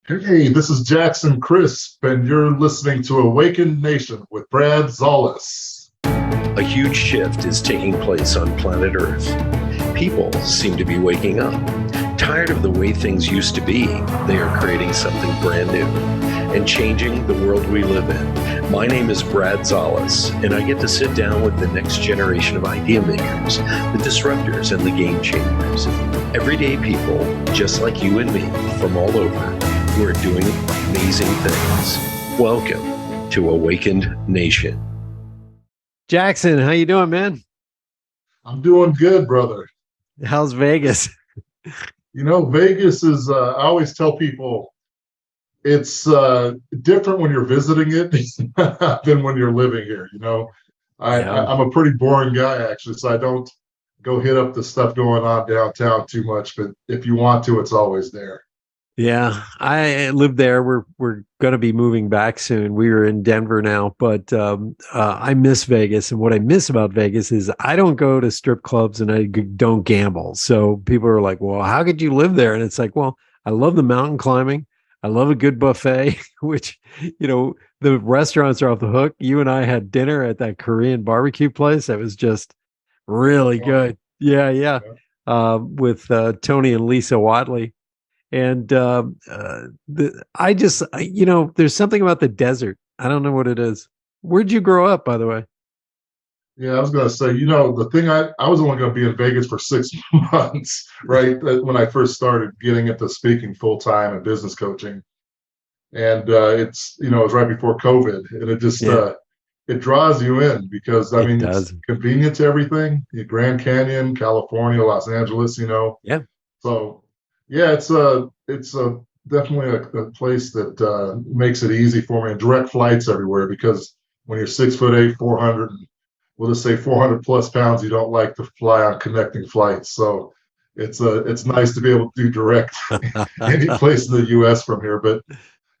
Hey, this is Jackson Crisp, and you're listening to Awakened Nation with Brad Zollis. A huge shift is taking place on planet Earth. People seem to be waking up. Tired of the way things used to be, they are creating something brand new and changing the world we live in. My name is Brad Zollis, and I get to sit down with the next generation of idea makers, the disruptors, and the game changers. Everyday people, just like you and me, from all over, who are doing amazing things. Welcome to Awakened Nation. Jackson, how you doing, man? I'm doing good, brother. How's Vegas? Vegas is, I always tell people, it's different when you're visiting it than when you're living here. I'm a pretty boring guy, actually, so I don't go hit up the stuff going on downtown too much, but if you want to, it's always there. Yeah, I live there. We're going to be moving back soon. We are in Denver now, but I miss Vegas. And what I miss about Vegas is I don't go to strip clubs and I don't gamble. So people are like, well, how could you live there? And it's like, well, I love the mountain climbing. I love a good buffet, which, the restaurants are off the hook. You and I had dinner at that Korean barbecue place. That was just really good. Yeah. With Tony and Lisa Watley. And there's something about the desert. I don't know what it is. Where'd you grow up, by the way? Yeah, I was going to say, the thing I was only going to be in Vegas for 6 months, right? When I first started getting into speaking full time and business coaching. And it was right before COVID, and it just, it draws you in because it's convenient to everything. Grand Canyon, California, Los Angeles, Yeah. So, yeah, it's definitely a place that makes it easy for me, and direct flights everywhere, because when you're 6'8", 400, we'll just say 400 plus pounds, you don't like to fly on connecting flights. So it's nice to be able to do direct any place in the U.S. from here. But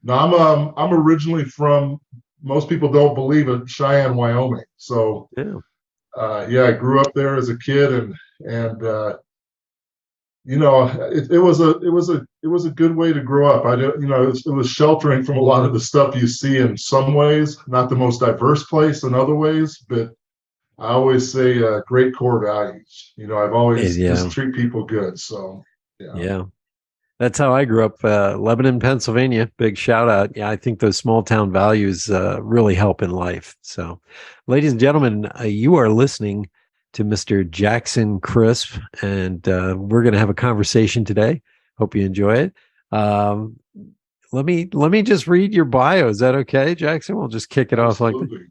no, I'm originally from, most people don't believe it, Cheyenne, Wyoming. So I grew up there as a kid, and it was a good way to grow up. It was sheltering from a lot of the stuff you see in some ways, not the most diverse place in other ways, but I always say great core values. I've always just treat people good. So, yeah. That's how I grew up, Lebanon, Pennsylvania. Big shout out. Yeah, I think those small town values really help in life. So, ladies and gentlemen, you are listening to Mr. Jackson Crisp, and we're going to have a conversation today. Hope you enjoy it. Let me just read your bio. Is that okay, Jackson? We'll just kick it off like that.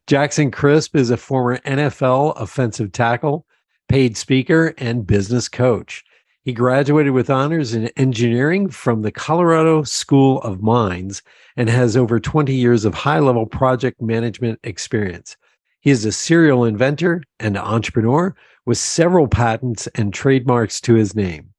Jackson Crisp is a former NFL offensive tackle, paid speaker, and business coach. He graduated with honors in engineering from the Colorado School of Mines and has over 20 years of high-level project management experience. He is a serial inventor and entrepreneur with several patents and trademarks to his name.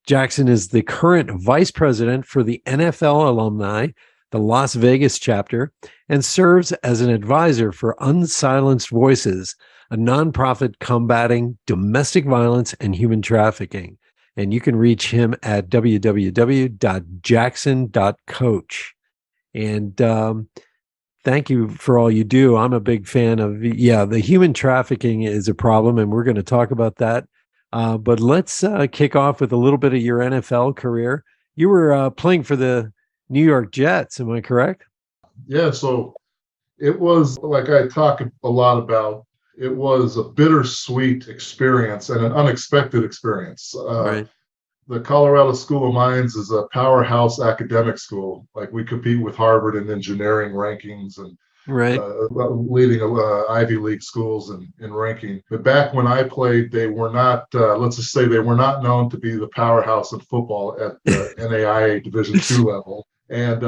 Jackson is the current vice president for the NFL Alumni, the Las Vegas chapter, and serves as an advisor for Unsilenced Voices, a nonprofit combating domestic violence and human trafficking. And you can reach him at www.jackson.coach. And thank you for all you do. I'm a big fan of, the human trafficking is a problem, and we're going to talk about that. But let's kick off with a little bit of your NFL career. You were playing for the New York Jets, am I correct? Yeah, so it was, like I talk a lot about, it was a bittersweet experience and an unexpected experience. Right. The Colorado School of Mines is a powerhouse academic school. Like, we compete with Harvard in engineering rankings and leading Ivy League schools in ranking. But back when I played, they were not, let's just say they were not known to be the powerhouse in football at the NAIA Division II level. And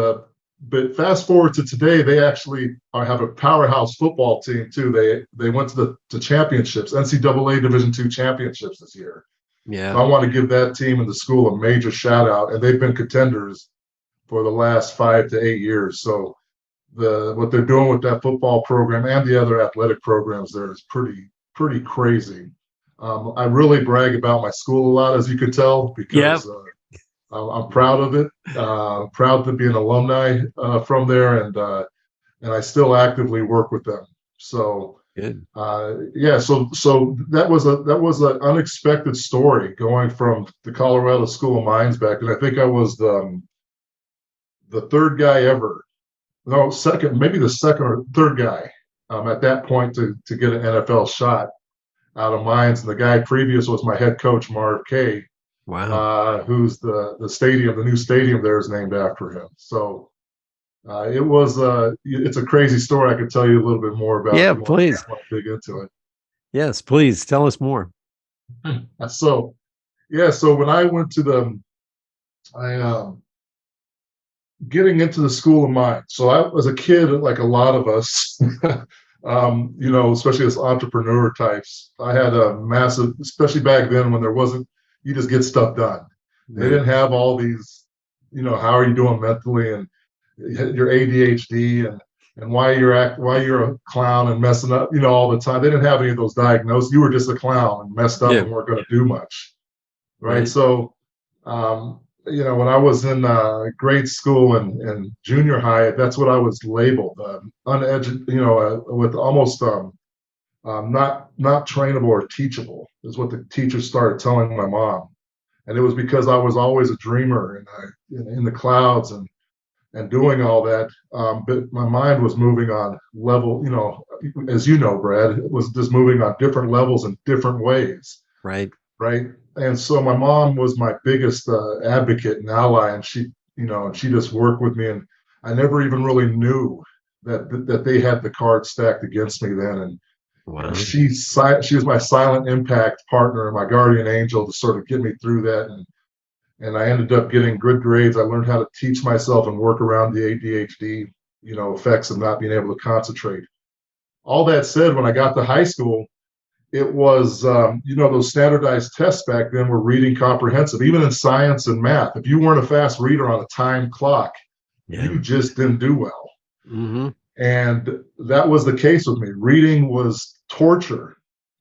but fast forward to today, they actually have a powerhouse football team too. They went to the championships, NCAA Division II championships this year. Yeah, so I want to give that team and the school a major shout out, and they've been contenders for the last 5 to 8 years. So what they're doing with that football program and the other athletic programs there is pretty crazy. I really brag about my school a lot, as you could tell, because I'm proud of it. Proud to be an alumni from there, and I still actively work with them. So Good. yeah, so that was an unexpected story going from the Colorado School of Mines back, and I think I was the third guy ever, no, second, maybe the second or third guy at that point to get an NFL shot out of mines. And the guy previous was my head coach, Marv K. Wow. Who's the new stadium there is named after him. So it's a crazy story. I could tell you a little bit more about Yeah, if you please. want to dig into it. Yes, please tell us more. So yeah, so when I went to I getting into the School of Mines. So I was a kid, like a lot of us, especially as entrepreneur types. I had a massive, especially back then when there wasn't, you just get stuff done. They didn't have all these, how are you doing mentally and your ADHD and why you're a clown and messing up, all the time. They didn't have any of those diagnoses. You were just a clown and messed up and weren't going to do much, right? So, when I was in grade school and junior high, that's what I was labeled, uneducated, with almost not trainable or teachable is what the teachers started telling my mom. And it was because I was always a dreamer and in the clouds and doing all that. But my mind was moving on level, as you know, Brad, it was just moving on different levels in different ways. Right. Right. And so my mom was my biggest advocate and ally, and she just worked with me, and I never even really knew that they had the cards stacked against me then. And wow. She was my silent impact partner and my guardian angel to sort of get me through that. And I ended up getting good grades. I learned how to teach myself and work around the ADHD, effects of not being able to concentrate. All that said, when I got to high school, it was, those standardized tests back then were reading comprehensive, even in science and math. If you weren't a fast reader on a time clock, you just didn't do well. Mm-hmm. And that was the case with me. Reading was torture,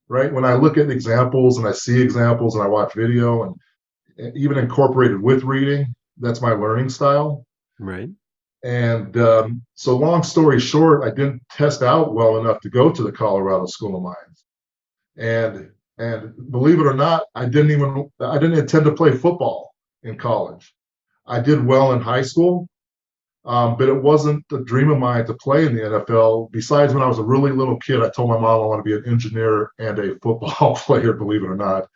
right? When I look at examples and I see examples and I watch video and even incorporated with reading, that's my learning style. Right. And so long story short, I didn't test out well enough to go to the Colorado School of Mines. And believe it or not, I didn't intend to play football in college. I did well in high school, but it wasn't a dream of mine to play in the NFL. Besides, when I was a really little kid, I told my mom I want to be an engineer and a football player, believe it or not.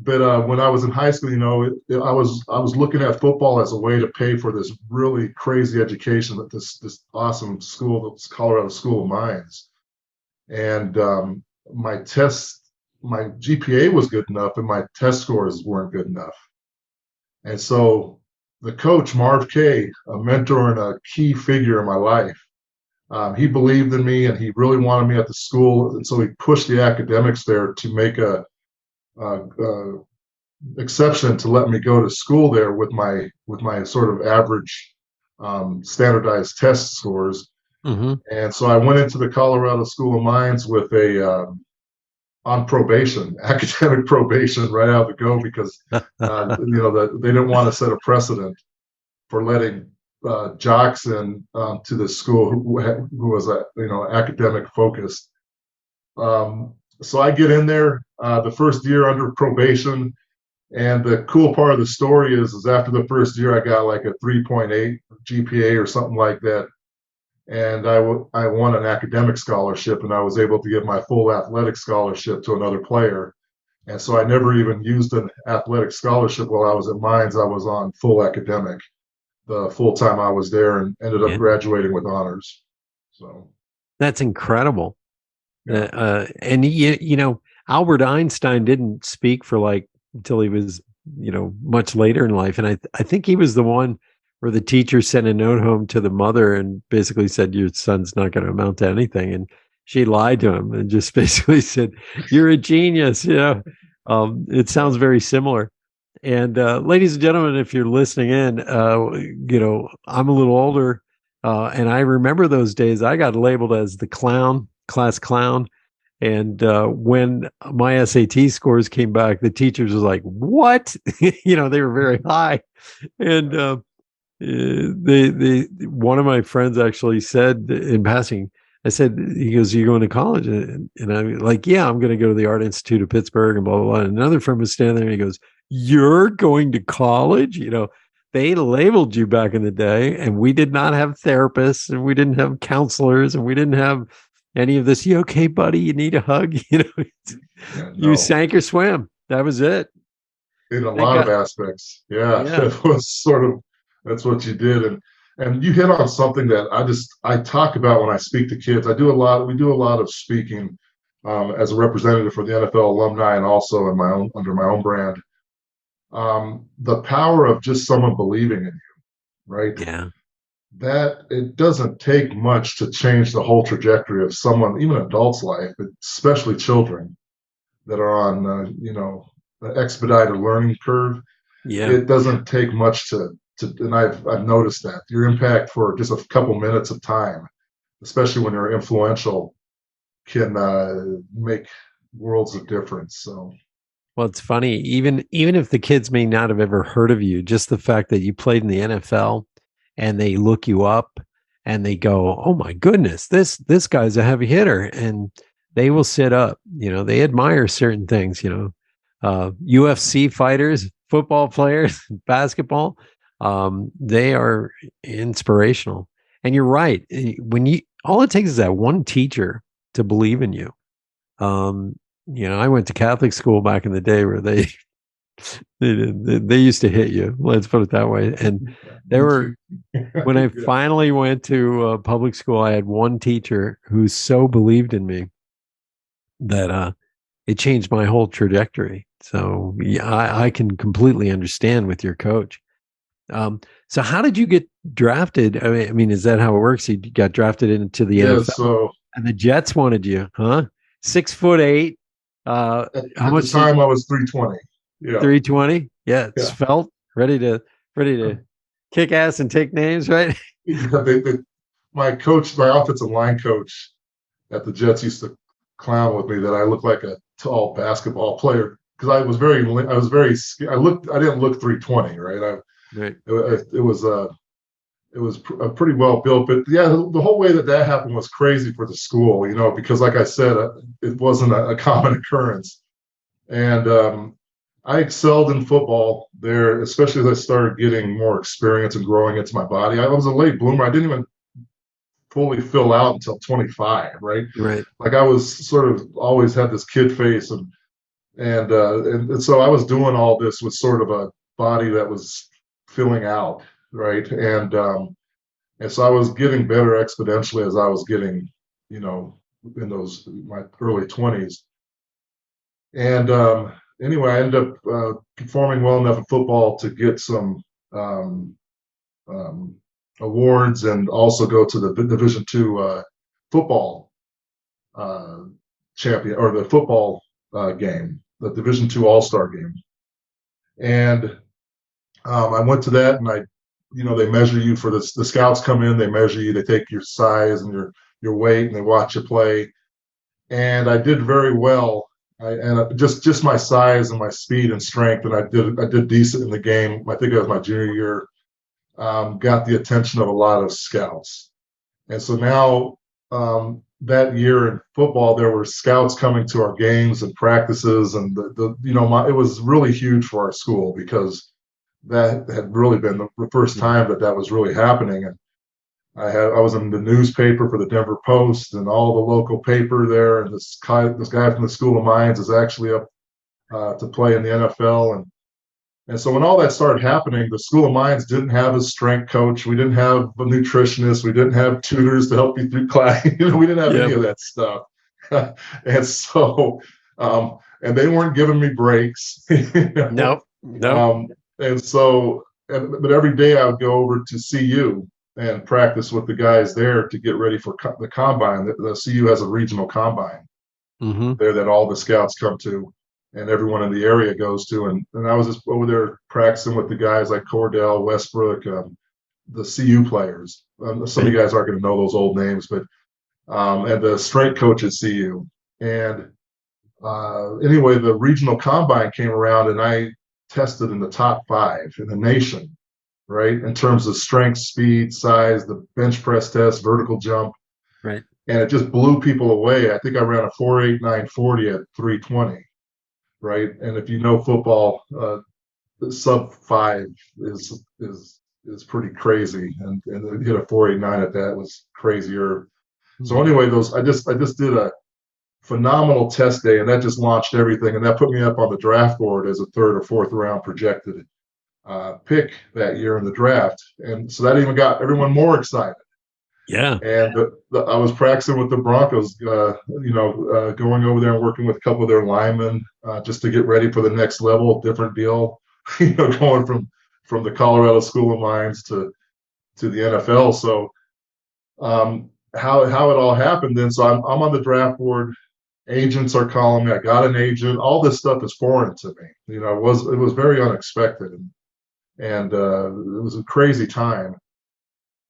But when I was in high school, I was looking at football as a way to pay for this really crazy education at this awesome school, this Colorado School of Mines. And my GPA was good enough, and my test scores weren't good enough. And so the coach, Marv K., a mentor and a key figure in my life, he believed in me, and he really wanted me at the school. And so he pushed the academics there to make a exception to let me go to school there with my sort of average standardized test scores. Mm-hmm. And so I went into the Colorado School of Mines with on probation, academic probation, right out the go, because they didn't want to set a precedent for letting jocks in to the school who was academic focused. So I get in there the first year under probation, and the cool part of the story is after the first year I got like a 3.8 GPA or something like that. And I won an academic scholarship, and I was able to give my full athletic scholarship to another player. And so I never even used an athletic scholarship while I was at Mines. I was on full academic the full time I was there, and ended up graduating with honors. So that's incredible. And Albert Einstein didn't speak for until he was, much later in life. And I think he was the one where the teacher sent a note home to the mother and basically said, your son's not going to amount to anything. And she lied to him and just basically said, you're a genius. It sounds very similar. And ladies and gentlemen, if you're listening in, I'm a little older, and I remember those days. I got labeled as the class clown. And when my SAT scores came back, the teachers was like, "What?" They were very high, and they one of my friends actually said in passing, I said, he goes, "You going to college?" And I'm like, "Yeah, I'm going to go to the Art Institute of Pittsburgh," and blah blah blah. And another friend was standing there, and he goes, "You're going to college?" They labeled you back in the day, and we did not have therapists, and we didn't have counselors, and we didn't have any of this. You okay, buddy? You need a hug? You sank or swam. That was it. In a lot of aspects. Yeah. It was sort of, that's what you did. And you hit on something that I talk about when I speak to kids. We do a lot of speaking as a representative for the NFL Alumni and also under my own brand. The power of just someone believing in you, right? Yeah. That it doesn't take much to change the whole trajectory of someone, even adults' life, especially children that are on, an expedited learning curve. Yeah. It doesn't take much and I've noticed that your impact for just a couple minutes of time, especially when you're influential, can make worlds of difference. So. Well, it's funny, even if the kids may not have ever heard of you, just the fact that you played in the NFL and they look you up and they go, "Oh my goodness, this guy's a heavy hitter," and they will sit up. They admire certain things. UFC fighters, football players, basketball, they are inspirational. And you're right. All it takes is that one teacher to believe in you. I went to Catholic school back in the day where they used to hit you. Let's put it that way. And when I finally went to public school, I had one teacher who so believed in me that it changed my whole trajectory. So yeah, I can completely understand with your coach. So how did you get drafted? I mean, is that how it works? You got drafted into the NFL, and the Jets wanted you, huh? 6'8". At the time I was 320. Yeah. 320. Yeah. Svelte, ready to kick ass and take names, right? My offensive line coach at the Jets used to clown with me that I looked like a tall basketball player because I didn't look 320, right? Right. It was pretty well built, but yeah, the whole way that happened was crazy for the school, because like I said, it wasn't a common occurrence. And I excelled in football there, especially as I started getting more experience and growing into my body. I was a late bloomer. I didn't even fully fill out until 25, right? Right. Like I was sort of always had this kid face, and so I was doing all this with sort of a body that was filling out, right? And so I was getting better exponentially as I was getting, in my early 20s. And anyway, I ended up performing well enough in football to get some awards and also go to the Division II football champion, or the football game, the Division II All-Star game. And I went to that, and they measure you for this. The scouts come in, they measure you, they take your size and your weight, and they watch you play. And I did very well. Just my size and my speed and strength, and I did decent in the game. I think it was my junior year. Got the attention of a lot of scouts, and so now that year in football, there were scouts coming to our games and practices, and it was really huge for our school because that had really been the first time that was really happening. And I was in the newspaper for the Denver Post and all the local paper there. And this guy from the School of Mines is actually up to play in the NFL. And so when all that started happening, the School of Mines didn't have a strength coach. We didn't have a nutritionist. We didn't have tutors to help you through class. We didn't have any of that stuff. And so, and they weren't giving me breaks. Nope. And so, but every day I would go over to CU and practice with the guys there to get ready for the combine. The CU has a regional combine there that all the scouts come to, and everyone in the area goes to. And I was just over there practicing with the guys like Cordell, Westbrook, the CU players. Some of you guys aren't going to know those old names, but and the strength coach at CU. And anyway, the regional combine came around, and I tested in the top 5 in the nation, right? In terms of strength, speed, size, the bench press test, vertical jump. Right. And it just blew people away. I think I ran a 4.8940 at 320, right? And if you know football, sub 5 is pretty crazy, and to hit a 4.89 at that was crazier. So anyway, I just did a phenomenal test day, and that just launched everything, and that put me up on the draft board as a 3rd or 4th round projected pick that year in the draft, and so that even got everyone more excited. Yeah. And I was practicing with the Broncos, going over there and working with a couple of their linemen just to get ready for the next level, different deal, going from the Colorado School of Mines to the NFL. So how it all happened then. So I'm on the draft board. Agents are calling me. I got an agent. All this stuff is foreign to me. It was very unexpected, and it was a crazy time.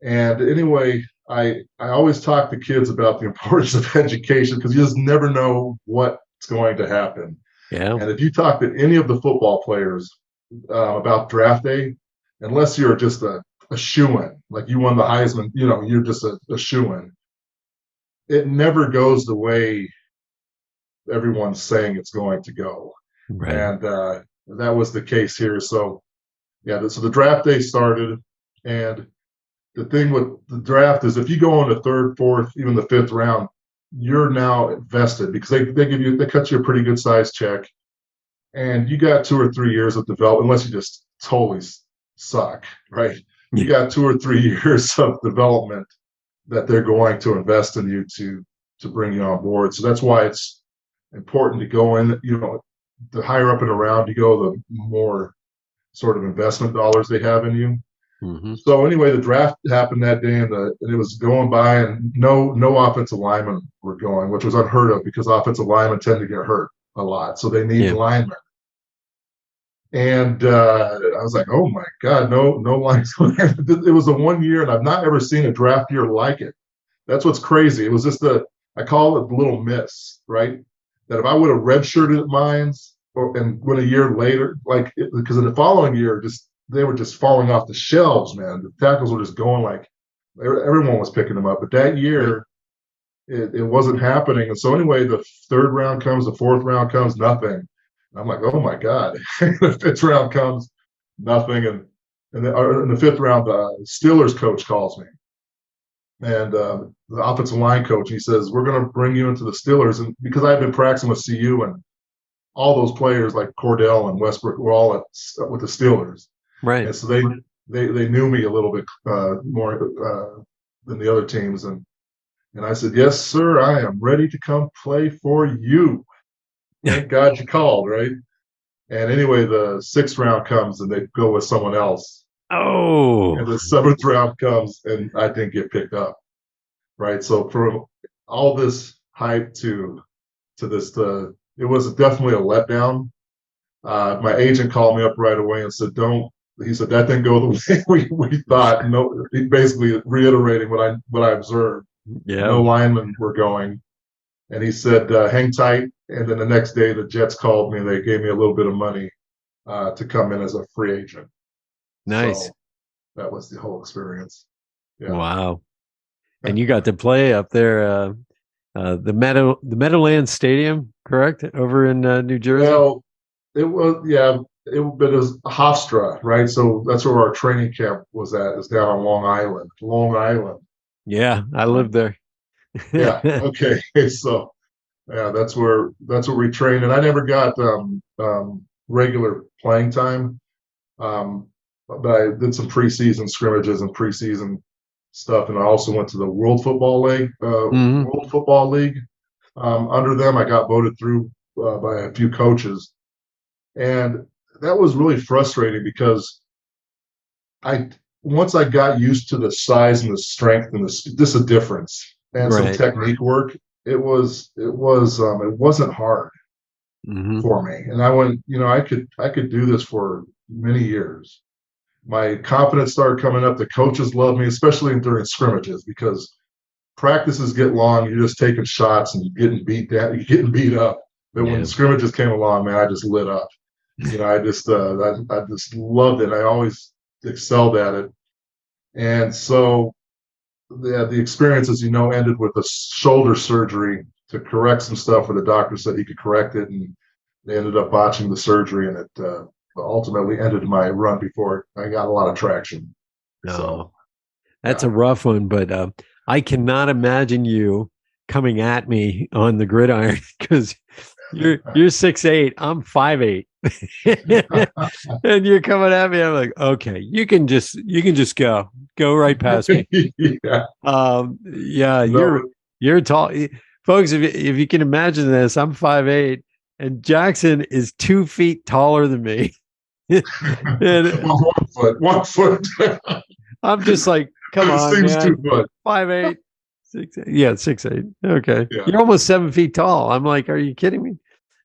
And anyway, I always talk to kids about the importance of education, because you just never know what's going to happen. Yeah. And if you talk to any of the football players about draft day, unless you're just a shoo-in, like you won the Heisman, you're just a shoo-in, it never goes the way everyone's saying it's going to go. Right. And that was the case here. So yeah, so the draft day started, and the thing with the draft is if you go in the 3rd, 4th, even the 5th round, you're now invested, because they cut you a pretty good size check, and you got 2 or 3 years of development, unless you just totally suck, right? You got 2 or 3 years of development that they're going to invest in you to bring you on board. So that's why it's important to go in, the higher up in the round you go, the more sort of investment dollars they have in you. Mm-hmm. So anyway, the draft happened that day, and it was going by, and no offensive linemen were going, which was unheard of, because offensive linemen tend to get hurt a lot, so they need linemen. And I was like, oh my God, no linemen. It was a 1 year, and I've not ever seen a draft year like it. That's what's crazy. It was just I call it the little miss, right? That if I would have redshirted at Mines and went a year later, because in the following year, they were just falling off the shelves, man. The tackles were just going, like everyone was picking them up. But that year, it wasn't happening. And so anyway, the 3rd round comes, the 4th round comes, nothing. And I'm like, oh my God. The 5th round comes, nothing. And in the 5th round, the Steelers coach calls me. And the offensive line coach, he says, we're going to bring you into the Steelers. And because I've been practicing with CU, and all those players like Cordell and Westbrook were all with the Steelers. Right. And so they knew me a little bit more than the other teams. And I said, yes, sir, I am ready to come play for you. Thank God you called, right? And anyway, the 6th round comes, and they go with someone else. Oh. And the 7th round comes, and I didn't get picked up, right? So from all this hype to this, it was definitely a letdown. My agent called me up right away and said, he said, that didn't go the way we thought. No, he basically reiterating what I observed. Yeah. No linemen were going. And he said, hang tight. And then the next day, the Jets called me, and they gave me a little bit of money to come in as a free agent. Nice. So that was the whole experience. Yeah. Wow. And you got to play up there, the Meadowlands Stadium, correct? Over in New Jersey? Well, it was, yeah. It was Hofstra, right? So that's where our training camp was at, is down on Long Island. Long Island. Yeah, I lived there. Yeah. Okay. So yeah, that's where we trained, and I never got regular playing time, but I did some preseason scrimmages and preseason stuff, and I also went to the World Football League. World Football League. Under them, I got voted through by a few coaches, and that was really frustrating, because once I got used to the size and the strength and just a difference and some technique work, it wasn't hard for me. And I went, I could do this for many years. My confidence started coming up. The coaches loved me, especially during scrimmages, because practices get long, you're just taking shots and getting beat down, you're getting beat up. But when scrimmages came along, man, I just lit up. I just loved it. I always excelled at it. And so the experiences, ended with a shoulder surgery to correct some stuff where the doctor said he could correct it, and they ended up botching the surgery, and it ultimately ended my run before I got a lot of traction. No, so, that's a rough one, but I cannot imagine you coming at me on the gridiron because you're 6'8", I'm 5'8", and you're coming at me. I'm like, okay, you can just go right past me. You're tall, folks. If you can imagine this, I'm 5'8", and Jackson is 2 feet taller than me. And, one foot. I'm just like, come on, man. 5'8", 6'8". Yeah, 6'8". Okay, you're almost 7 feet tall. I'm like, are you kidding me?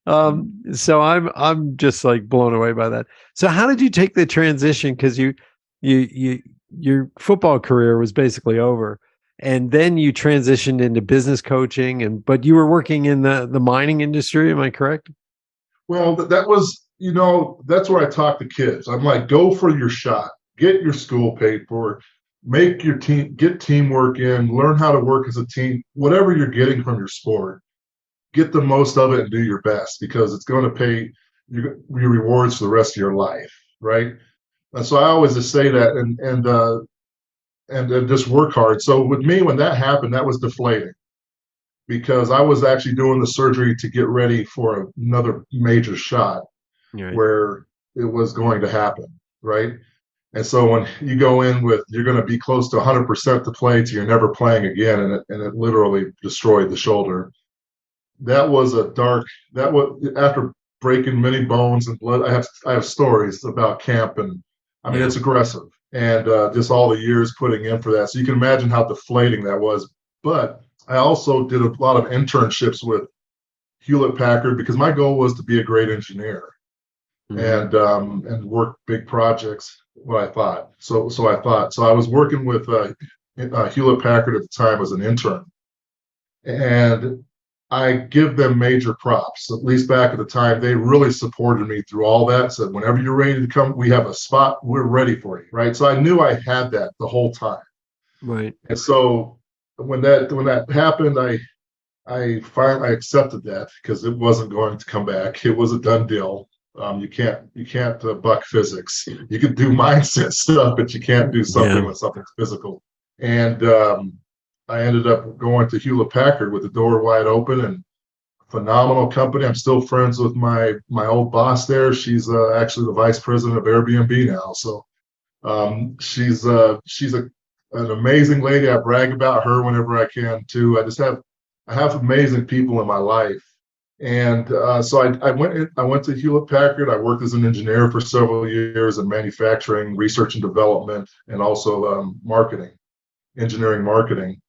So I'm just like blown away by that. So how did you take the transition? Because your football career was basically over, and then you transitioned into business coaching, but you were working in the mining industry. Am I correct? Well, that was, that's where I talk to kids. I'm like, go for your shot, get your school paid for, make your team, get teamwork in, learn how to work as a team, whatever you're getting from your sport, get the most of it and do your best, because it's going to pay your rewards for the rest of your life. Right. And so I always just say that and just work hard. So with me, when that happened, that was deflating, because I was actually doing the surgery to get ready for another major shot where it was going to happen. Right. And so when you go in with, you're going to be close to 100% to play till you're never playing again, and it literally destroyed the shoulder. That was after breaking many bones and blood. I have stories about camp, and I mean, it's aggressive, and just all the years putting in for that. So you can imagine how deflating that was. But I also did a lot of internships with Hewlett Packard, because my goal was to be a great engineer and work big projects. What I thought. So I was working with Hewlett Packard at the time as an intern, and I give them major props. At least back at the time, they really supported me through all that. Said, whenever you're ready to come, we have a spot. We're ready for you. Right. So I knew I had that the whole time. Right. And so when that happened, I finally accepted that, because it wasn't going to come back. It was a done deal. You can't buck physics. You can do mindset stuff, but you can't do something with something physical. And I ended up going to Hewlett Packard with the door wide open, and phenomenal company. I'm still friends with my old boss there. She's actually the vice president of Airbnb now. So she's an amazing lady. I brag about her whenever I can too. I have amazing people in my life. And so I went to Hewlett Packard. I worked as an engineer for several years in manufacturing, research and development, and also engineering marketing.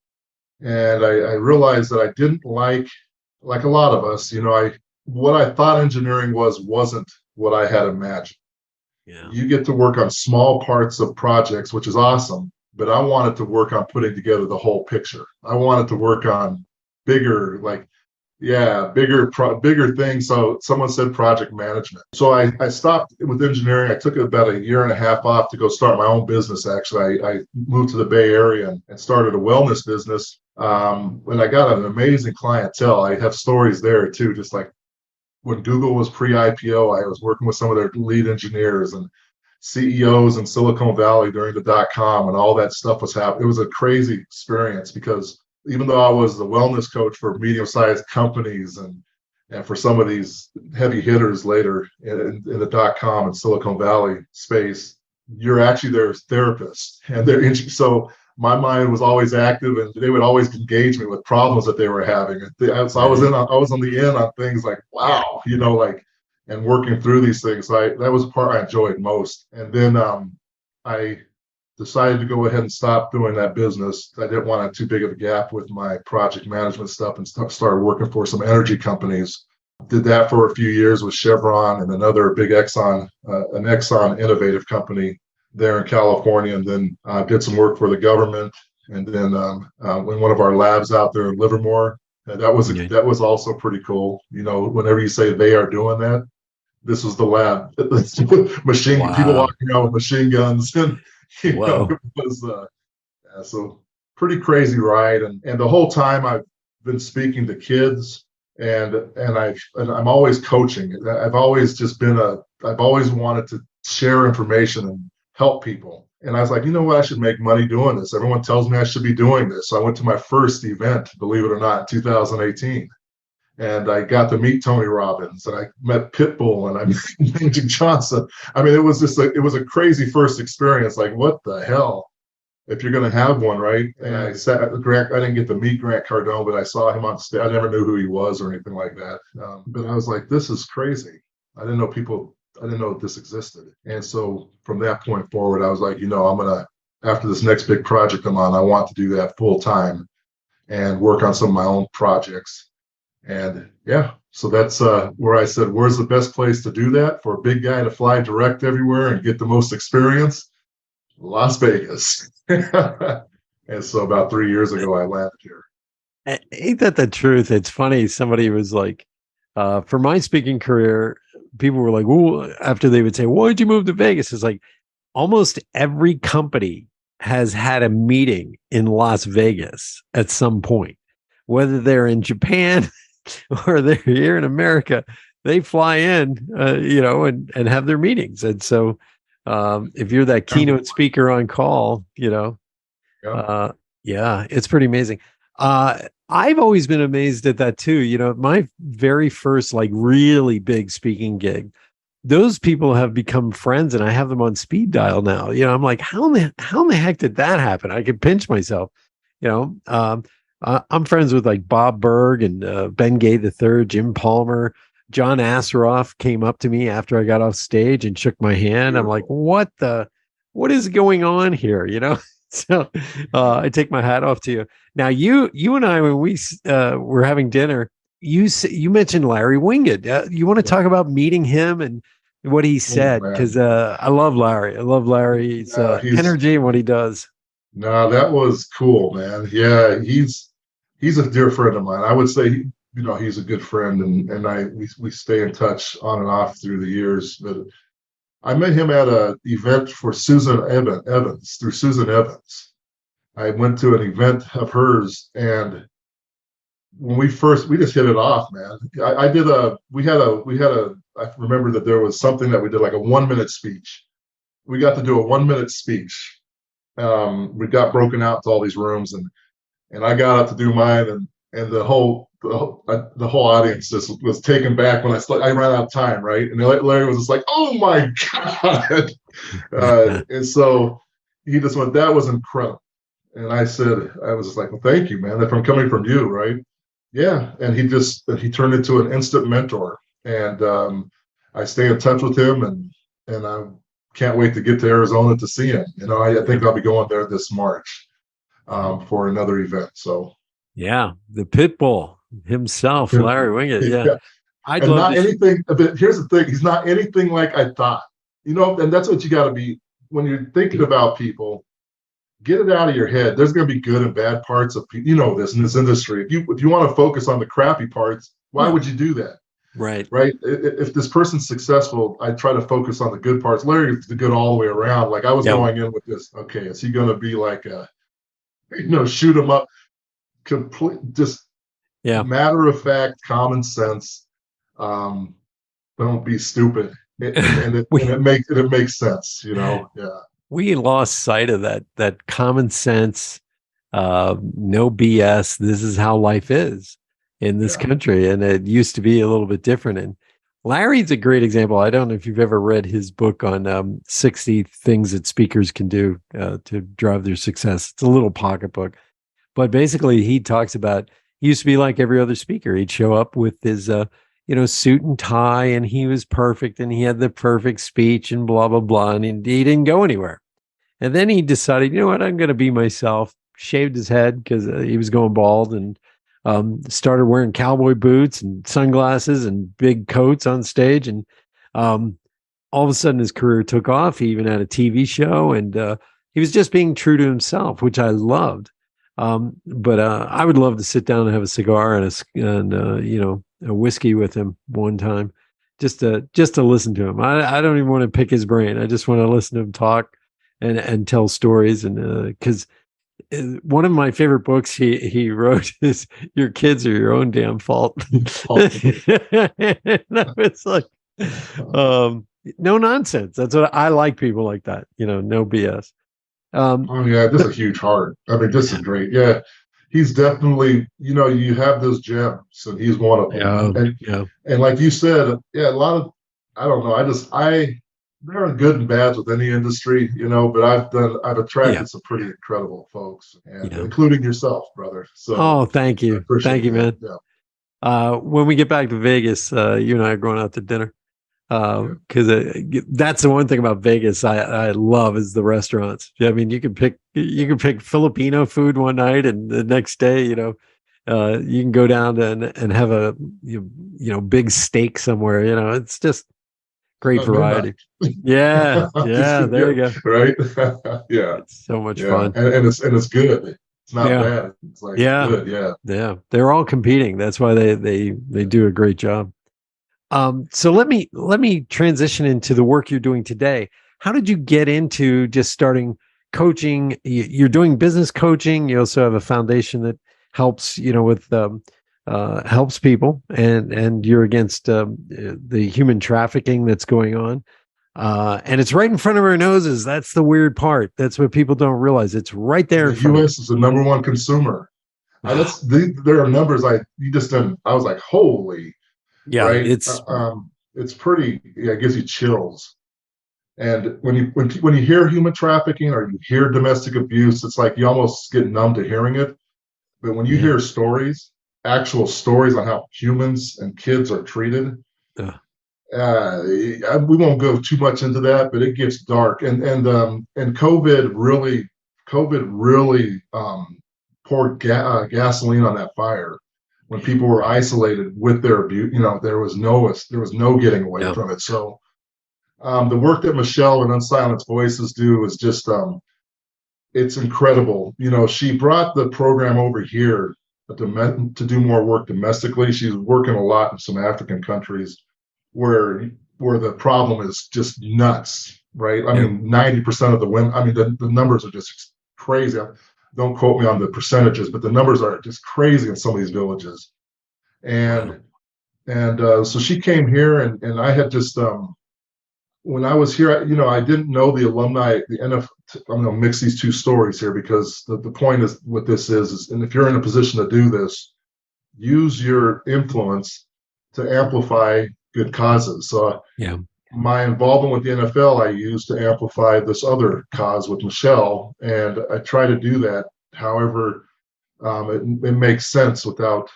And I realized that I didn't like a lot of us, what I thought engineering wasn't what I had imagined. Yeah. You get to work on small parts of projects, which is awesome, but I wanted to work on putting together the whole picture. I wanted to work on bigger things. So someone said project management. So I stopped with engineering. I took about a year and a half off to go start my own business. Actually, I moved to the Bay Area and started a wellness business. And I got an amazing clientele. I have stories there too. Just like when Google was pre-IPO, I was working with some of their lead engineers and CEOs in Silicon Valley during the .com, and all that stuff was happening. It was a crazy experience, because even though I was the wellness coach for medium-sized companies and for some of these heavy hitters later in the .com and Silicon Valley space, you're actually their therapist, and so my mind was always active, and they would always engage me with problems that they were having. So I was on the end on things like, wow, and working through these things. So that was the part I enjoyed most. And then I decided to go ahead and stop doing that business. I didn't want too big of a gap with my project management stuff, and started working for some energy companies. Did that for a few years with Chevron and another big an Exxon innovative company there in California, and then did some work for the government And then in one of our labs out there in Livermore, that was also pretty cool. You know, whenever you say they are doing that, this was the lab. Machine people Wow. walking around with machine guns, and Whoa. it was yeah, so pretty crazy ride. And the whole time I've been speaking to kids, and I'm always coaching. I've always just been I've always wanted to share information and help people. And I was like, you know what? I should make money doing this. Everyone tells me I should be doing this. So I went to my first event, believe it or not, in 2018. And I got to meet Tony Robbins, and I met Pitbull, and I met Magic Johnson. I mean, it was a crazy first experience. Like, what the hell? If you're going to have one, right? And I didn't get to meet Grant Cardone, but I saw him on stage. I never knew who he was or anything like that. But I was like, this is crazy. I didn't know this existed. And so from that point forward, I was like, after this next big project I'm on, I want to do that full time and work on some of my own projects. And yeah, so that's where I said, where's the best place to do that for a big guy to fly direct everywhere and get the most experience? Las Vegas. And so about 3 years ago, I landed here. Ain't that the truth? It's funny. Somebody was like, for my speaking career, people were like, well, after they would say, why'd you move to Vegas? It's like almost every company has had a meeting in Las Vegas at some point, whether they're in Japan or they're here in America, they fly in, and have their meetings. And so if you're that keynote speaker on call, yeah, it's pretty amazing. I've always been amazed at that too. My very first like really big speaking gig, those people have become friends, and I have them on speed dial now. I'm like, how in the heck did that happen? I could pinch myself. I'm friends with like Bob Berg and Ben Gay III, Jim Palmer. John Asseroff came up to me after I got off stage and shook my hand. I'm like, what is going on here? So I take my hat off to you. Now, you and I, when we were having dinner, you mentioned Larry Winget. You want to talk about meeting him and what he said? Because I love Larry. I love Larry's energy and what he does. No, that was cool, man. Yeah, he's a dear friend of mine. I would say, he's a good friend, and we stay in touch on and off through the years. But I met him at an event for Susan Evans, through Susan Evans. I went to an event of hers, and when we just hit it off, man. I remember that there was something that we did, like a 1-minute speech. We got to do a 1-minute speech. We got broken out to all these rooms, and I got up to do mine, and the whole audience just was taken back when I ran out of time, right? And Larry was just like, "Oh my God!" And so he just went, "That was incredible." And I was just like, "Well, thank you, man. If I'm coming from you, right?" Yeah. And he turned into an instant mentor, and I stay in touch with him, and I can't wait to get to Arizona to see him. I think I'll be going there this March for another event. So yeah, the Pitbull himself, Larry Winget. Yeah. I'd love anything. But here's the thing: he's not anything like I thought. And that's what you got to be when you're thinking about people. Get it out of your head. There's going to be good and bad parts of people. This in this industry. If you want to focus on the crappy parts, why would you do that? Right. If this person's successful, I try to focus on the good parts. Larry's the good all the way around. Like I was going in with this. Okay, is he going to be like shoot him up? Complete, just matter of fact, common sense. Don't be stupid, and it makes sense. Yeah. We lost sight of that common sense, no BS. This is how life is in this country, and it used to be a little bit different. And Larry's a great example. I don't know if you've ever read his book on 60 things that speakers can do to drive their success. It's a little pocket book. But basically, he talks about, he used to be like every other speaker. He'd show up with his, suit and tie, and he was perfect, and he had the perfect speech, and blah, blah, blah, and he didn't go anywhere. And then he decided, you know what, I'm going to be myself, shaved his head because he was going bald, and started wearing cowboy boots and sunglasses and big coats on stage. And all of a sudden, his career took off. He even had a TV show, and he was just being true to himself, which I loved. But I would love to sit down and have a cigar and a whiskey with him one time, just to listen to him. I don't even want to pick his brain. I just want to listen to him talk and tell stories. And because one of my favorite books he wrote is "Your Kids Are Your Own Damn Fault." And it's like, no nonsense. That's what I like. People like that, no BS. Oh yeah, this is a huge heart. I mean, this is great. Yeah, he's definitely, you have those gems, and he's one of them. Yeah, And yeah, and like you said, yeah, a lot of, I don't know, there are good and bads with any industry, but I've yeah, attracted some pretty incredible folks, and yeah. including yourself, brother. So Oh, thank I you, appreciate that. man. Yeah, When we get back to Vegas, you and I are going out to dinner. yeah. Because that's the one thing about Vegas I love is the restaurants. Yeah, I mean, you can pick Filipino food one night, and the next day, you can go down and have a big steak somewhere. It's just great At midnight. variety. Yeah, Just yeah, get there you good, go. right? Yeah, It's so much yeah, fun. and it's good. It's not Yeah, bad. It's like it's yeah, good. Yeah. yeah. They're all competing. That's why they do a great job. So let me transition into the work you're doing today. How did you get into just starting coaching? You're doing business coaching. You also have a foundation that helps, with helps people, and you're against the human trafficking that's going on. And it's right in front of our noses. That's the weird part. That's what people don't realize. It's right there The in front of U.S. is the number one consumer. them. There are numbers you just didn't. I was like, holy, Yeah, right? It's pretty. Yeah, it gives you chills. And when you hear human trafficking or you hear domestic abuse, it's like you almost get numb to hearing it. But when you yeah, hear stories, actual stories on how humans and kids are treated, uh, we won't go too much into that, but it gets dark. And COVID really poured gasoline on that fire when people were isolated with their abuse. There was no getting away yeah, from it. So the work that Michelle and Unsilenced Voices do is just it's incredible. She brought the program over here to do more work domestically. She's working a lot in some African countries where the problem is just nuts, right? I yeah. mean, 90% of the women. I mean, the numbers are just crazy. Don't quote me on the percentages, but the numbers are just crazy in some of these villages. Wow. And so she came here, and I had just when I was here, I didn't know the alumni, the NFL. I'm going to mix these two stories here because the point is what this is, and if you're in a position to do this, use your influence to amplify good causes. So Yeah. my involvement with the NFL, I use to amplify this other cause with Michelle, and I try to do that. However, it makes sense without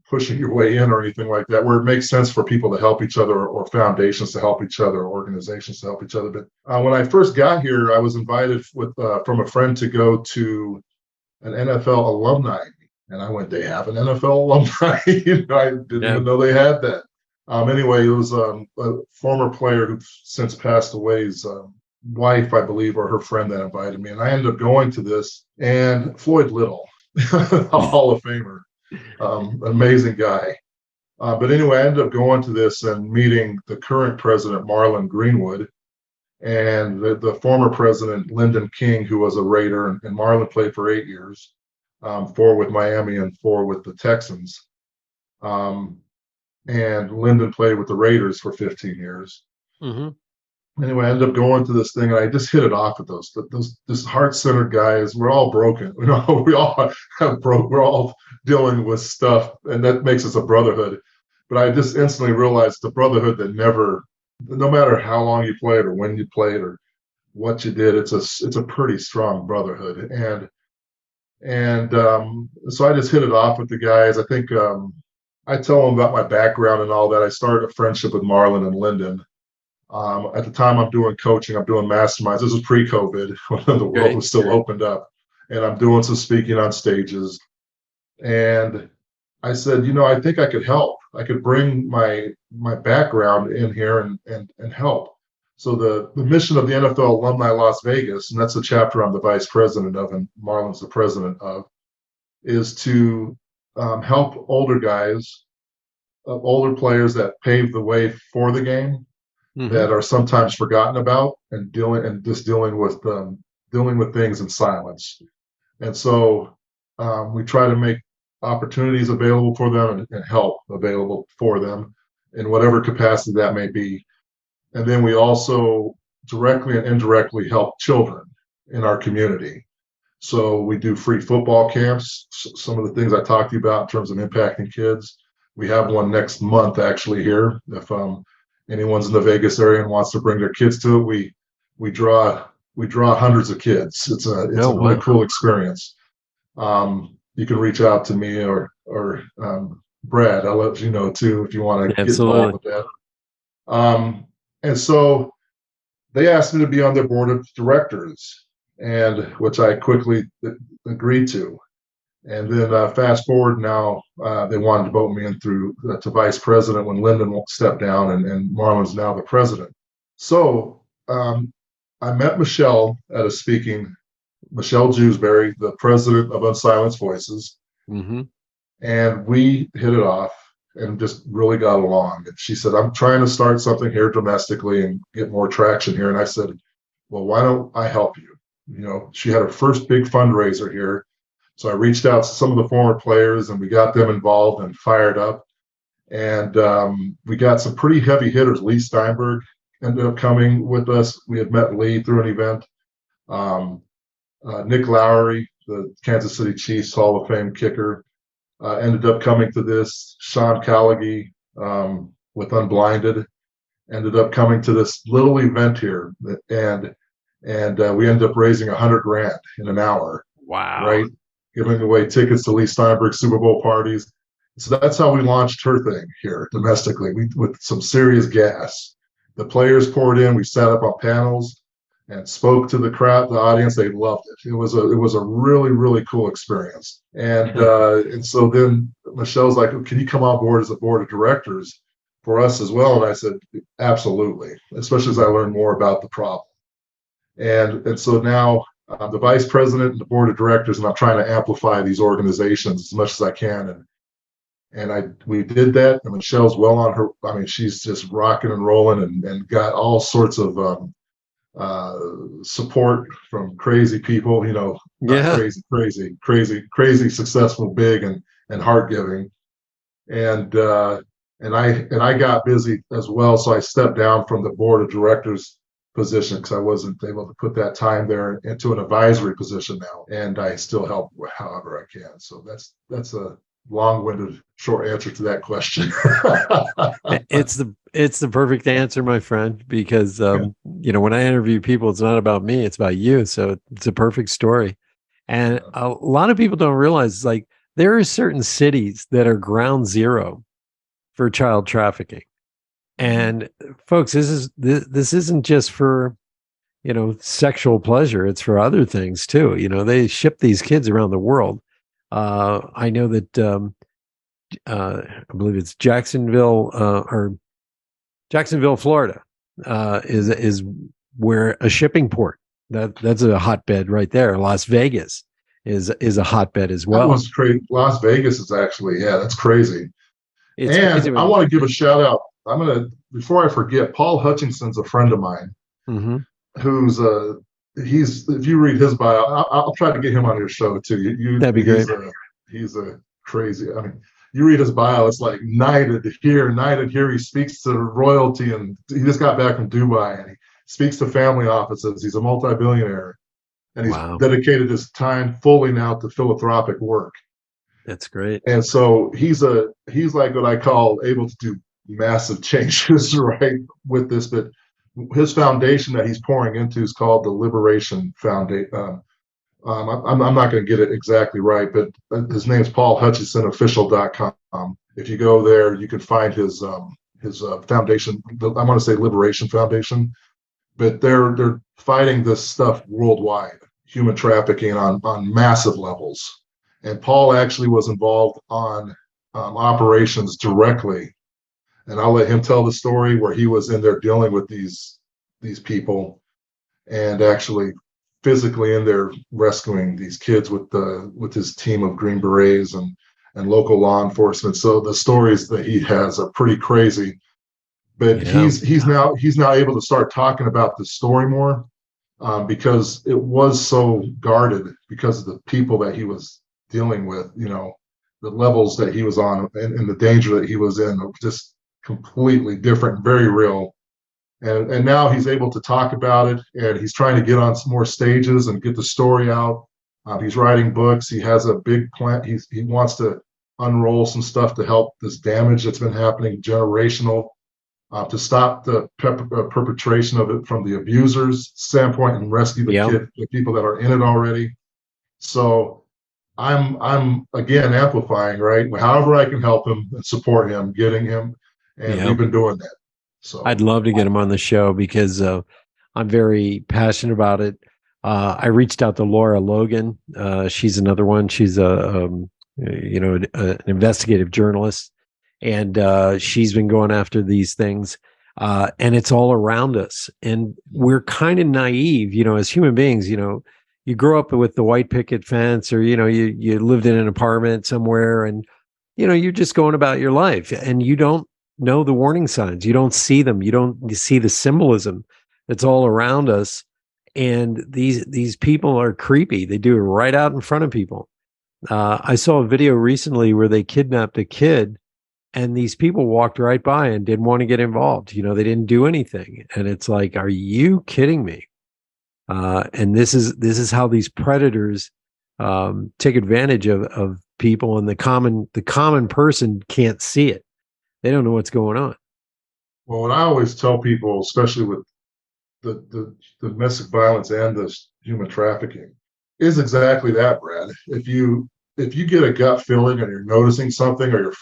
pushing your way in or anything like that, where it makes sense for people to help each other, or foundations to help each other, or organizations to help each other. But when I first got here, I was invited from a friend to go to an NFL alumni, and I went, they have an NFL alumni. I didn't Yeah. even know they had that. Anyway, it was a former player who since passed away's wife, I believe, or her friend that invited me. And I ended up going to this, and Floyd Little, a Hall of Famer, amazing guy. But anyway, I ended up going to this and meeting the current president, Marlon Greenwood, and the former president, Lyndon King, who was a Raider, and Marlon played for 8 years, 4 with Miami and 4 with the Texans. And Lyndon played with the Raiders for 15 years. Mm-hmm. Anyway, I ended up going to this thing, and I just hit it off with this heart-centered guys. We're all broken, we all have broke. We're all dealing with stuff, and that makes us a brotherhood. But I just instantly realized the brotherhood that no matter how long you played or when you played or what you did, it's a pretty strong brotherhood. And so I just hit it off with the guys. I think I tell them about my background and all that. I started a friendship with Marlon and Lyndon. At the time, I'm doing coaching, I'm doing masterminds. This was pre-COVID when the world was still opened up, and I'm doing some speaking on stages. And I said, I think I could help. I could bring my background in here and help. So the mission of the NFL Alumni Las Vegas, and that's the chapter I'm the vice president of, and Marlon's the president of, is to help older guys, older players that paved the way for the game, that are sometimes forgotten about, and dealing with things in silence. And so we try to make opportunities available for them and help available for them in whatever capacity that may be. And then we also directly and indirectly help children in our community. So we do free football camps, some of the things I talked to you about in terms of impacting kids. We have one next month actually here. If anyone's in the Vegas area and wants to bring their kids to it, we draw hundreds of kids. It's a really cool experience. You can reach out to me or Brad. I'll let you know too if you want to get involved with that. And so they asked me to be on their board of directors, and which I quickly agreed to. And then fast forward now, they wanted to vote me in through to vice president when Lyndon stepped down, and Marlon's now the president. So I met Michelle at a speaking, Michelle Jewsbury, the president of Unsilenced Voices, and we hit it off and just really got along. And she said, I'm trying to start something here domestically and get more traction here. And I said, well, why don't I help you? You know, she had her first big fundraiser here. So I reached out to some of the former players and we got them involved and fired up. And we got some pretty heavy hitters. Lee Steinberg ended up coming with us. We had met Lee through an event. Nick Lowry, the Kansas City Chiefs Hall of Fame kicker, ended up coming to this. Sean Callaghy with Unblinded ended up coming to this little event here. And we ended up raising $100,000 in an hour. Wow. Right? Giving away tickets to Lee Steinberg's Super Bowl parties. So that's how we launched her thing here domestically, with some serious gas. The players poured in. We sat up on panels and spoke to the crowd, the audience. They loved it. It was a really, really cool experience. And so then Michelle's like, can you come on board as a board of directors for us as well? And I said, absolutely, especially as I learned more about the problem. And so now I'm the vice president and the board of directors, and I'm trying to amplify these organizations as much as I can. And we did that, and Michelle's well on her. I mean, she's just rocking and rolling, and got all sorts of support from crazy people. You know, crazy, successful, big, and heart giving. And I got busy as well, so I stepped down from the board of directors position because I wasn't able to put that time there into an advisory position now, and I still help however I can. So that's a long-winded short answer to that question. It's the perfect answer, my friend, because you know, when I interview people, it's not about me, it's about you. So it's a perfect story. And a lot of people don't realize, like, there are certain cities that are ground zero for child trafficking. And folks, this isn't just for, you know, sexual pleasure. It's for other things too. You know, they ship these kids around the world. I know that I believe it's Jacksonville, Florida, is where a shipping port. That's a hotbed right there. Las Vegas is a hotbed as well. That was crazy. Las Vegas is actually, that's crazy. It's and crazy. I want to give a shout out. I'm gonna, before I forget, Paul Hutchinson's a friend of mine, who's if you read his bio, I'll try to get him on your show too. That'd be great. He's a crazy. I mean, you read his bio, it's like knighted here. He speaks to royalty, and he just got back from Dubai, and he speaks to family offices. He's a multi-billionaire, and he's dedicated his time fully now to philanthropic work. That's great. And so he's like what I call able to do massive changes, right, with this. But his foundation that he's pouring into is called the Liberation Foundation. I'm not going to get it exactly right, but his name's Paul Hutchinson Official.com. If you go there, you can find his foundation. I want to say Liberation Foundation, but they're fighting this stuff worldwide, human trafficking on massive levels. And Paul actually was involved on operations directly. And I'll let him tell the story where he was in there dealing with these these people and actually physically in there rescuing these kids with his team of Green Berets and local law enforcement. So the stories that he has are pretty crazy. But he's now able to start talking about the story more, because it was so guarded because of the people that he was dealing with, the levels that he was on and the danger that he was in, just completely different, very real. And now he's able to talk about it, and he's trying to get on some more stages and get the story out. He's writing books. He has a big plan. He wants to unroll some stuff to help this damage that's been happening, generational, to stop the perpetration of it from the abuser's standpoint and rescue the people that are in it already. So I'm again amplifying, right? However I can help him and support him, getting him, and we've been doing that. So I'd love to get him on the show because I'm very passionate about it. I reached out to Laura Logan. She's another one. She's an investigative journalist, and she's been going after these things. And it's all around us, and we're kind of naive, as human beings. You grow up with the white picket fence, or you lived in an apartment somewhere, and you're just going about your life, and you don't know the warning signs. You don't see them. You see the symbolism that's all around us. And these people are creepy. They do it right out in front of people. I saw a video recently where they kidnapped a kid, and these people walked right by and didn't want to get involved. They didn't do anything. And it's like, are you kidding me? And this is how these predators take advantage of people, and the common person can't see it. They don't know what's going on. Well, what I always tell people, especially with the domestic violence and the human trafficking, is exactly that, Brad. If you get a gut feeling and you're noticing something, or your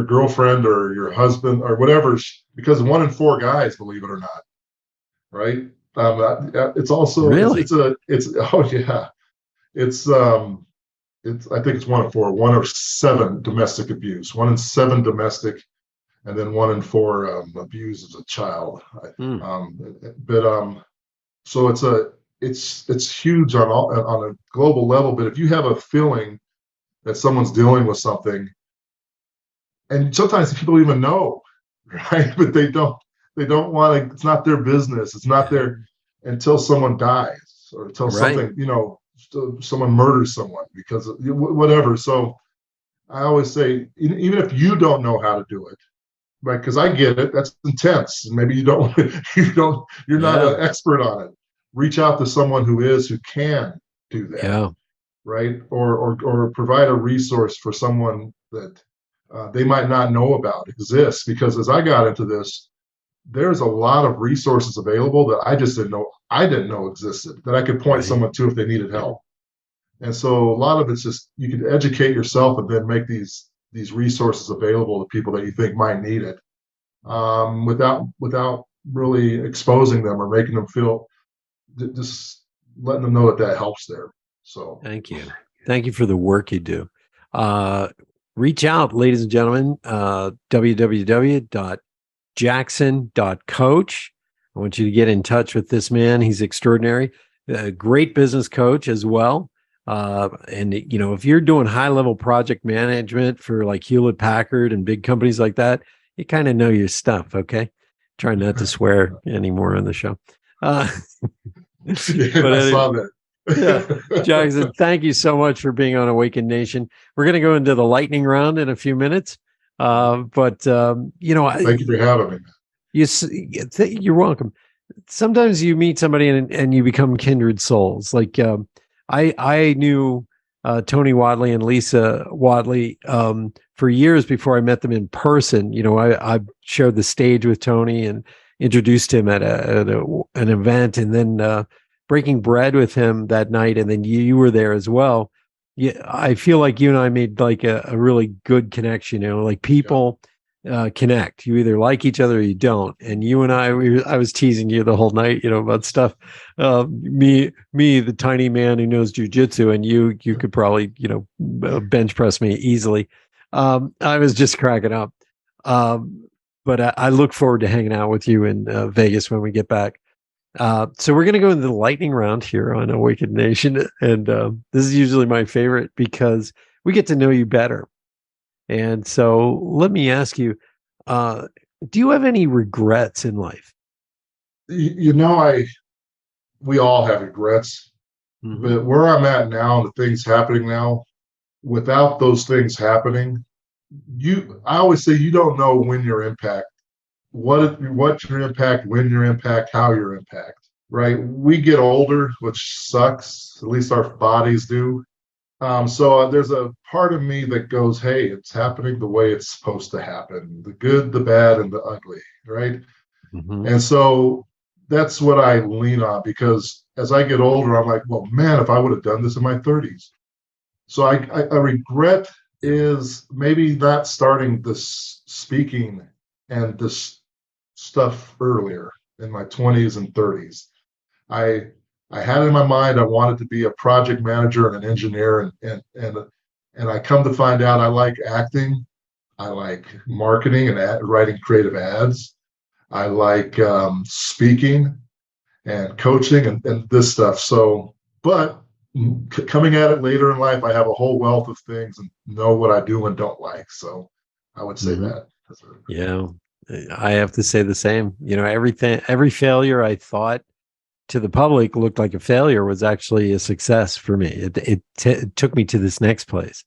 girlfriend or your husband or whatever, because 1 in 4 guys, believe it or not, right? It's also really I think it's 1 in 4, 1 or 7 domestic abuse, 1 in 7 domestic, and then 1 in 4 abuse as a child. So it's huge on a global level. But if you have a feeling that someone's dealing with something, and sometimes people even know, right? But they don't want to. It's not their business. It's not their, until someone dies, or until something, someone murders someone, because of whatever. So I always say, even if you don't know how to do it, right? Because I get it, that's intense, and maybe you're not an expert on it. Reach out to someone who can do that, right? Or provide a resource for someone that they might not know about exists. Because as I got into this, there's a lot of resources available that I just didn't know existed, that I could point someone to if they needed help. And so a lot of it's just, you can educate yourself and then make these resources available to people that you think might need it, without really exposing them or making them feel, just letting them know that helps there. So thank you for the work you do. Reach out, ladies and gentlemen, www.jackson.coach. I want you to get in touch with this man. He's extraordinary, a great business coach as well. And if you're doing high level project management for like Hewlett Packard and big companies like that, you kind of know your stuff. Okay. Try not to swear anymore on the show. I saw that. Jackson, thank you so much for being on Awaken Nation. We're going to go into the lightning round in a few minutes. But thank you for having me. You're welcome. Sometimes you meet somebody and you become kindred souls. Like I knew Tony Wadley and Lisa Wadley for years before I met them in person. I shared the stage with Tony and introduced him at an event, and then breaking bread with him that night, and then you were there as well. Yeah, I feel like you and I made like a really good connection. Like people connect. You either like each other or you don't. And you and I was teasing you the whole night, about stuff. Me, the tiny man who knows jujitsu, and you could probably, bench press me easily. I was just cracking up. but I look forward to hanging out with you in Vegas when we get back. So we're going to go into the lightning round here on Awakened Nation. And this is usually my favorite because we get to know you better. And so let me ask you, do you have any regrets in life? We all have regrets, but where I'm at now, the things happening now, without those things happening, I always say you don't know when your impact, what your impact, when your impact, how your impact, right? We get older, which sucks, at least our bodies do. So there's a part of me that goes, hey, it's happening the way it's supposed to happen, the good, the bad, and the ugly, right? And so that's what I lean on, because as I get older, I'm like, well, man, if I would have done this in my 30s. So I regret is maybe not starting this speaking and this stuff earlier in my 20s and 30s. I had in my mind I wanted to be a project manager and an engineer, and I come to find out I like acting, I like marketing and writing creative ads, I like speaking and coaching and this stuff. So, but coming at it later in life, I have a whole wealth of things and know what I do and don't like. So I would say that. Yeah, I have to say the same. Every failure I thought to the public looked like a failure was actually a success for me. It took me to this next place,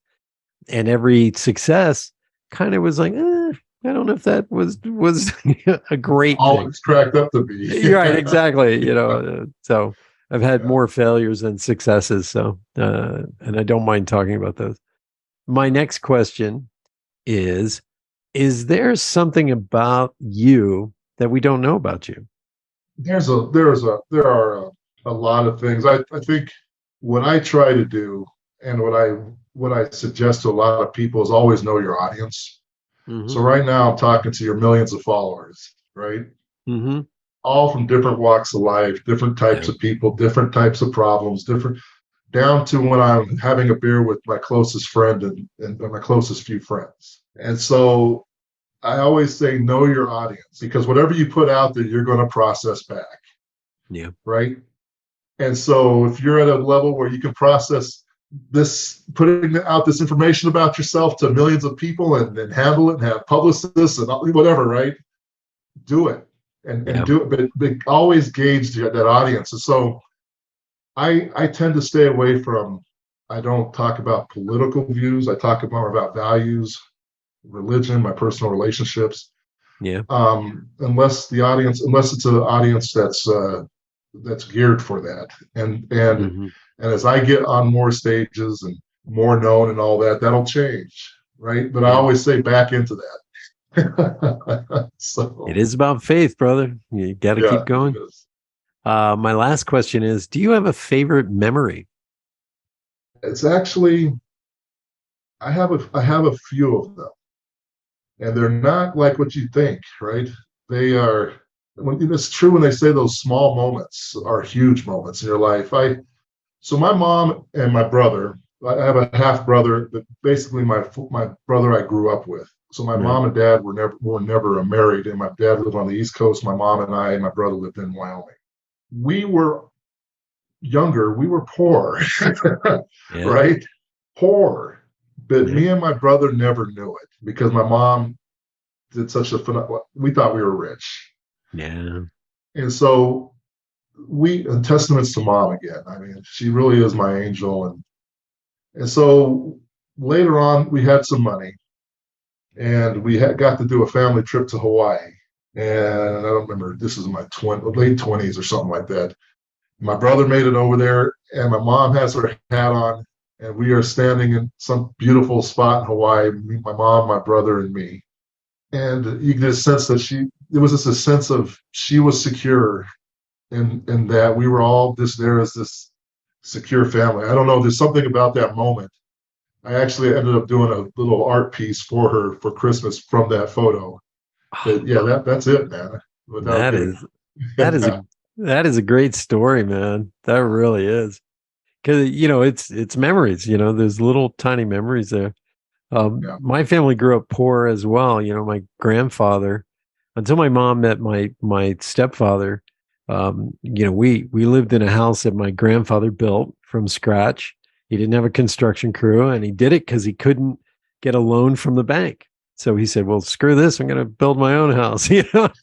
and every success kind of was like, I don't know if that was a great always thing. Cracked up to be. You're right, exactly. So I've had more failures than successes. So, and I don't mind talking about those. My next question is there something about you that we don't know about you? There are a lot of things. I think what I try to do and what I suggest to a lot of people is always know your audience. So right now I'm talking to your millions of followers, right? All from different walks of life, different types of people, different types of problems, different down to when I'm having a beer with my closest friend and my closest few friends. And so I always say, know your audience, because whatever you put out there, you're going to process back. Yeah. Right. And so if you're at a level where you can process this, putting out this information about yourself to millions of people and handle it and have publicists and whatever, right? Do it and do it, but always gauge that audience. And so I tend to stay away from, I don't talk about political views. I talk more about values, religion, my personal relationships. Yeah. Unless it's an audience that's geared for that. And as I get on more stages and more known and all that, that'll change. Right. But I always say back into that. So it is about faith, brother. You got to keep going. My last question is, do you have a favorite memory? It's actually, I have a few of them. And they're not like what you think, right? They are, it's true when they say those small moments are huge moments in your life. So my mom and my brother, I have a half brother, but basically my brother I grew up with. So my mom and dad were never married, and my dad lived on the East Coast. My mom and I and my brother lived in Wyoming. We were younger, we were poor, right? Poor. But me and my brother never knew it because my mom did such we thought we were rich. Yeah. And so testaments to mom again. I mean, she really is my angel. And so later on, we had some money and we got to do a family trip to Hawaii. And I don't remember, this is my late 20s or something like that. My brother made it over there and my mom has her hat on. And we are standing in some beautiful spot in Hawaii, my mom, my brother, and me. And you get a sense that there was just a sense of she was secure in that we were all just there as this secure family. I don't know, there's something about that moment. I actually ended up doing a little art piece for her for Christmas from that photo. But yeah, that's it, man. That is a great story, man. That really is. Because it's memories. There's little tiny memories there. My family grew up poor as well. My grandfather until my mom met my stepfather. We lived in a house that my grandfather built from scratch. He didn't have a construction crew, and he did it because he couldn't get a loan from the bank. So he said, well, screw this. I'm going to build my own house.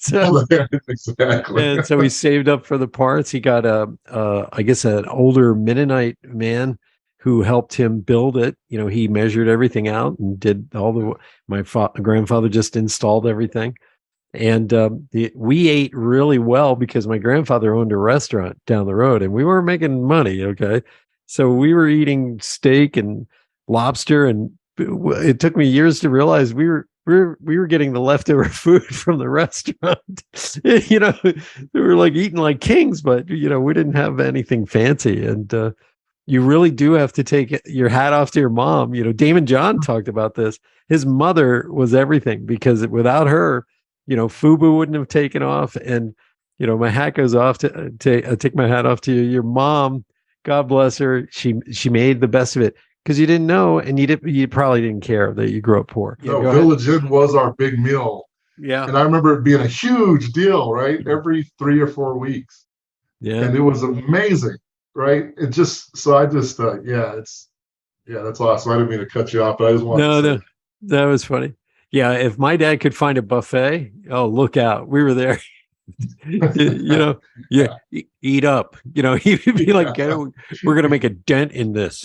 So, exactly. And so he saved up for the parts. He got I guess an older Mennonite man who helped him build it. He measured everything out and did my grandfather just installed everything. And we ate really well because my grandfather owned a restaurant down the road, and we weren't making money. Okay. So we were eating steak and lobster, and it took me years to realize we were getting the leftover food from the restaurant. We were like eating like kings, but we didn't have anything fancy. And you really do have to take your hat off to your mom. Damon John talked about this. His mother was everything, because without her, FUBU wouldn't have taken off. And my hat goes off to take my hat off to you. Your mom, God bless her. She made the best of it. Because you didn't know, and you probably didn't care that you grew up poor. No, Village Inn was our big meal. Yeah. And I remember it being a huge deal, right? Every 3 or 4 weeks. Yeah. And it was amazing, right? That's awesome. I didn't mean to cut you off, but I just wanted to say. No, that was funny. Yeah. If my dad could find a buffet, oh, look out. We were there. Eat up. He'd be like, we're going to make a dent in this.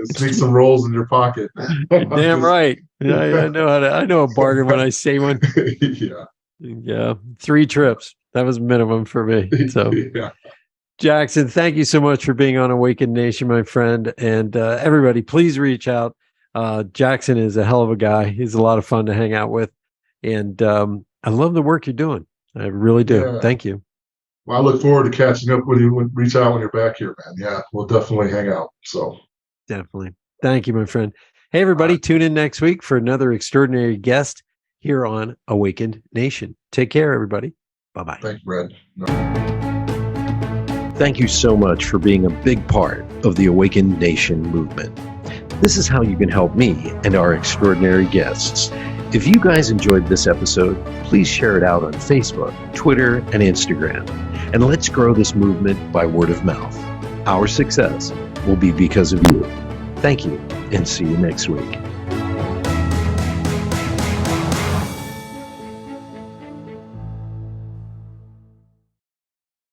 Sneak some rolls in your pocket. Damn right. I know a bargain when I say one. Yeah. 3 trips. That was minimum for me. So yeah. Jackson, thank you so much for being on Awakened Nation, my friend. And everybody, please reach out. Jackson is a hell of a guy. He's a lot of fun to hang out with. And I love the work you're doing. I really do. Yeah. Thank you. Well, I look forward to catching up with you. Reach out when you're back here, man. Yeah, we'll definitely hang out. So definitely. Thank you, my friend. Hey, everybody, tune in next week for another extraordinary guest here on Awakened Nation. Take care, everybody. Bye-bye. Thanks, Brad. No. Thank you so much for being a big part of the Awakened Nation movement. This is how you can help me and our extraordinary guests. If you guys enjoyed this episode, please share it out on Facebook, Twitter, and Instagram. And let's grow this movement by word of mouth. Our success will be because of you. Thank you, and see you next week.